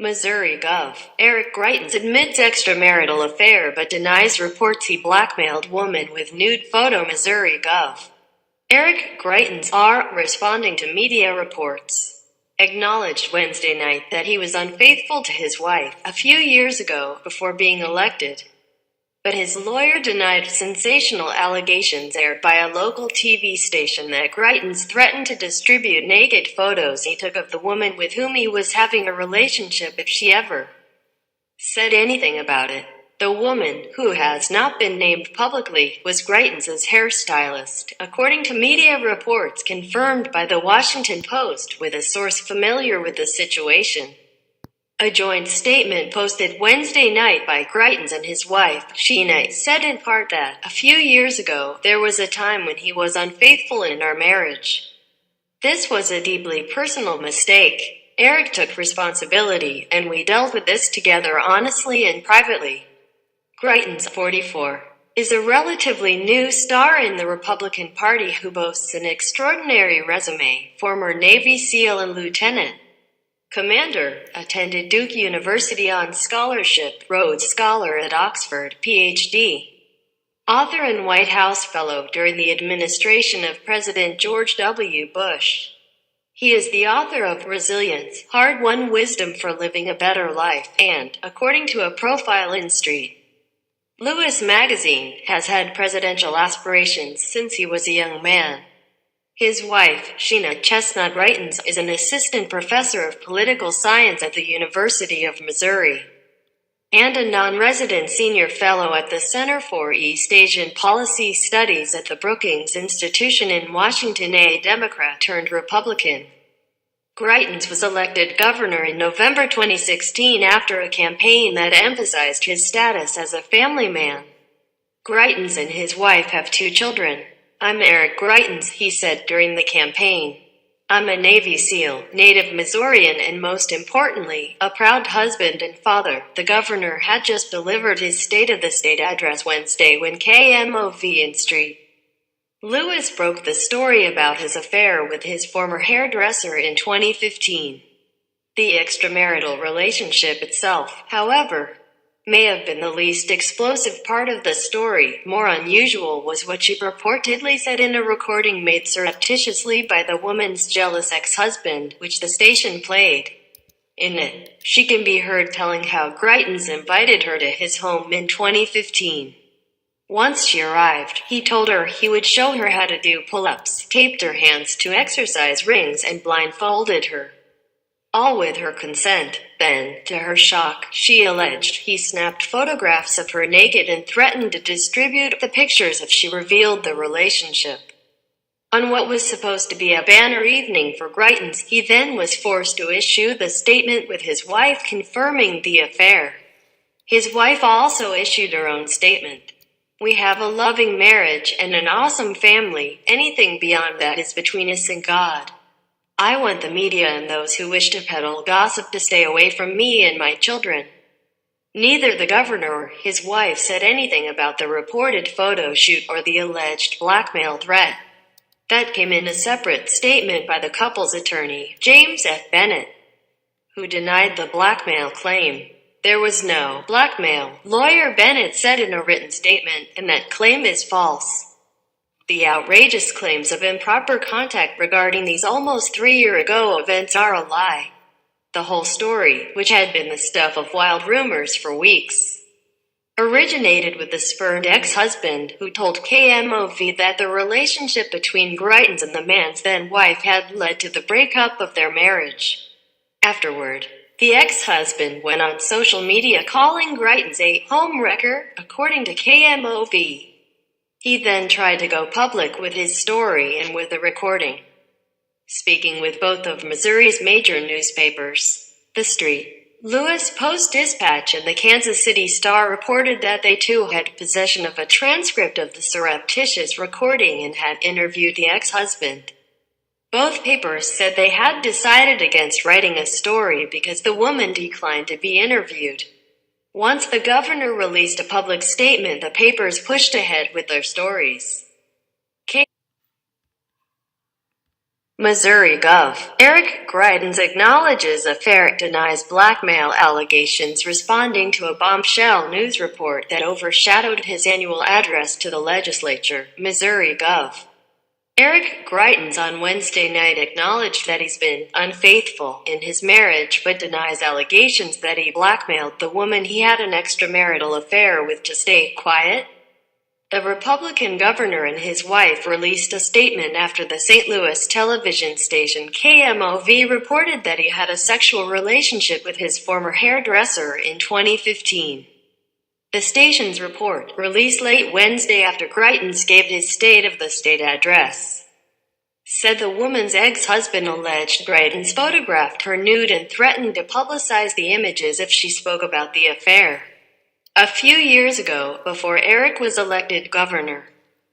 Missouri Gov. Eric Greitens admits extramarital affair but denies reports he blackmailed woman with nude photo. Missouri Gov. Eric Greitens, responding to media reports, acknowledged Wednesday night that he was unfaithful to his wife a few years ago before being elected. But his lawyer denied sensational allegations aired by a local TV station that Greitens threatened to distribute naked photos he took of the woman with whom he was having a relationship if she ever said anything about it. The woman, who has not been named publicly, was Greitens' hairstylist, according to media reports confirmed by the Washington Post with a source familiar with the situation. A joint statement posted Wednesday night by Greitens and his wife, Sheena, said in part that, a few years ago, there was a time when he was unfaithful in our marriage. This was a deeply personal mistake. Eric took responsibility, and we dealt with this together honestly and privately. Greitens, 44, is a relatively new star in the Republican Party who boasts an extraordinary resume, former Navy SEAL and Lieutenant Commander, attended Duke University on scholarship, Rhodes Scholar at Oxford, Ph.D. Author and White House Fellow during the administration of President George W. Bush. He is the author of Resilience, Hard-Won Wisdom for Living a Better Life, and, according to a profile in St. Louis Magazine, has had presidential aspirations since he was a young man. His wife, Sheena Chestnut Greitens, is an assistant professor of political science at the University of Missouri and a non-resident senior fellow at the Center for East Asian Policy Studies at the Brookings Institution in Washington. A Democrat turned Republican, Greitens was elected governor in November 2016 after a campaign that emphasized his status as a family man. Greitens and his wife have 2 children. "I'm Eric Greitens," he said during the campaign. "I'm a Navy SEAL, native Missourian, and most importantly, a proud husband and father." The governor had just delivered his State of the State address Wednesday when KMOV in St. Louis broke the story about his affair with his former hairdresser in 2015. The extramarital relationship itself, however, may have been the least explosive part of the story. More unusual was what she purportedly said in a recording made surreptitiously by the woman's jealous ex-husband, which the station played. In it, she can be heard telling how Greitens invited her to his home in 2015. Once she arrived, he told her he would show her how to do pull-ups, taped her hands to exercise rings, and blindfolded her, all with her consent. Then, to her shock, she alleged, he snapped photographs of her naked and threatened to distribute the pictures if she revealed the relationship. On what was supposed to be a banner evening for Greitens, he then was forced to issue the statement with his wife confirming the affair. His wife also issued her own statement. "We have a loving marriage and an awesome family. Anything beyond that is between us and God. I want the media and those who wish to peddle gossip to stay away from me and my children." Neither the governor or his wife said anything about the reported photo shoot or the alleged blackmail threat. That came in a separate statement by the couple's attorney, James F. Bennett, who denied the blackmail claim. "There was no blackmail," lawyer Bennett said in a written statement, "and that claim is false. The outrageous claims of improper contact regarding these almost 3-year-ago events are a lie." The whole story, which had been the stuff of wild rumors for weeks, originated with the spurned ex-husband, who told KMOV that the relationship between Greitens and the man's then-wife had led to the breakup of their marriage. Afterward, the ex-husband went on social media calling Greitens a homewrecker, according to KMOV. He then tried to go public with his story and with the recording. Speaking with both of Missouri's major newspapers, the St. Louis Post-Dispatch and the Kansas City Star reported that they too had possession of a transcript of the surreptitious recording and had interviewed the ex-husband. Both papers said they had decided against writing a story because the woman declined to be interviewed. Once the governor released a public statement, the papers pushed ahead with their stories. Missouri Gov. Eric Greitens acknowledges affair, denies blackmail allegations, responding to a bombshell news report that overshadowed his annual address to the legislature. Missouri Gov. Eric Greitens on Wednesday night acknowledged that he's been unfaithful in his marriage, but denies allegations that he blackmailed the woman he had an extramarital affair with to stay quiet. The Republican governor and his wife released a statement after the St. Louis television station KMOV reported that he had a sexual relationship with his former hairdresser in 2015. The station's report, released late Wednesday after Greitens gave his State of the State address, said the woman's ex-husband alleged Greitens photographed her nude and threatened to publicize the images if she spoke about the affair. A few years ago, before Eric was elected governor,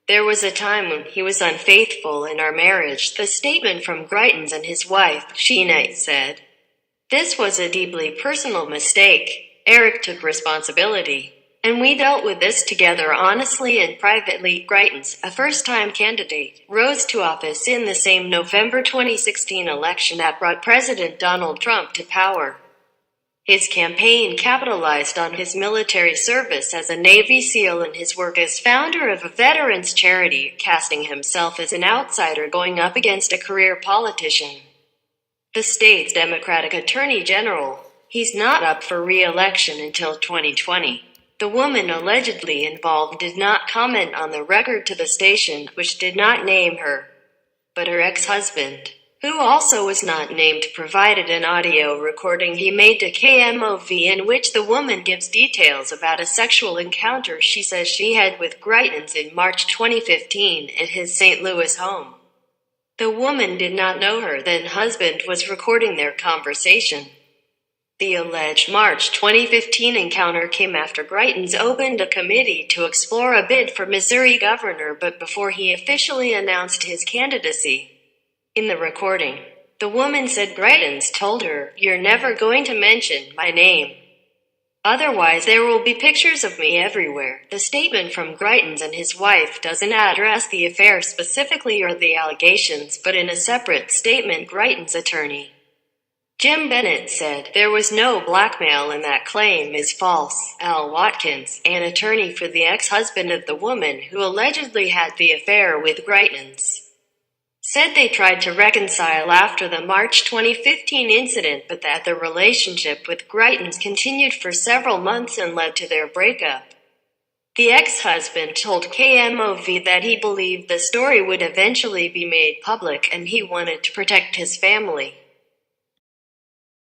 there was a time when he was unfaithful in our marriage, the statement from Greitens and his wife, Sheena, said. This was a deeply personal mistake. Eric took responsibility, and we dealt with this together honestly and privately. Greitens, a first-time candidate, rose to office in the same November 2016 election that brought President Donald Trump to power. His campaign capitalized on his military service as a Navy SEAL and his work as founder of a veterans charity, casting himself as an outsider going up against a career politician. The state's Democratic Attorney General, he's not up for re-election until 2020. The woman allegedly involved did not comment on the record to the station, which did not name her. But her ex-husband, who also was not named, provided an audio recording he made to KMOV in which the woman gives details about a sexual encounter she says she had with Greitens in March 2015 at his St. Louis home. The woman did not know her then-husband was recording their conversation. The alleged March 2015 encounter came after Greitens opened a committee to explore a bid for Missouri governor, but before he officially announced his candidacy. In the recording, the woman said Greitens told her, "You're never going to mention my name. Otherwise there will be pictures of me everywhere." The statement from Greitens and his wife doesn't address the affair specifically or the allegations, but in a separate statement Greitens' attorney, Jim Bennett, said, "There was no blackmail and that claim is false." Al Watkins, an attorney for the ex-husband of the woman who allegedly had the affair with Greitens, said they tried to reconcile after the March 2015 incident, but that the relationship with Greitens continued for several months and led to their breakup. The ex-husband told KMOV that he believed the story would eventually be made public and he wanted to protect his family.